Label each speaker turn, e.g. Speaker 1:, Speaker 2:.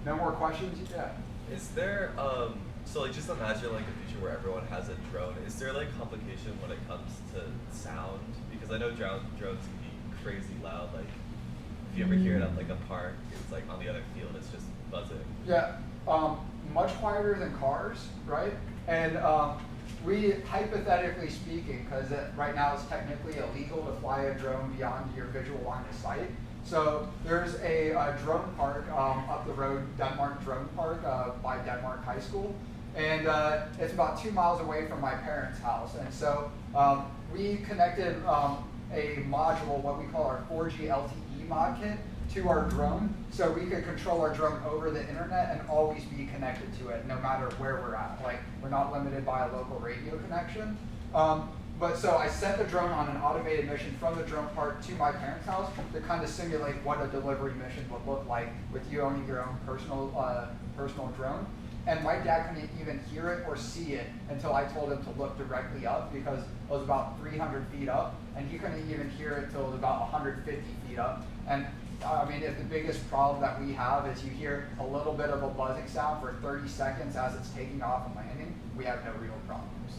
Speaker 1: No more questions? Yeah.
Speaker 2: Is there so like just imagine like a future where everyone has a drone. Is there like complication when it comes to sound? Because I know drones can be crazy loud. Like if you ever hear it at like a park, it's like on the other field, it's just buzzing.
Speaker 1: Yeah, much quieter than cars, right? And we, hypothetically speaking, because right now it's technically illegal to fly a drone beyond your visual line of sight. So there's a drone park up the road, Denmark Drone Park by Denmark High School. And it's about 2 miles away from my parents' house. And so we connected a module, what we call our 4G LTE mod kit, to our drone, so we could control our drone over the internet and always be connected to it, no matter where we're at. Like, we're not limited by a local radio connection. But so I sent the drone on an automated mission from the drone park to my parents' house to kind of simulate what a delivery mission would look like with you owning your own personal drone. And my dad couldn't even hear it or see it until I told him to look directly up, because it was about 300 feet up, and he couldn't even hear it until it was about 150 feet up. And I mean, if the biggest problem that we have is you hear a little bit of a buzzing sound for 30 seconds as it's taking off and landing, we have no real problems.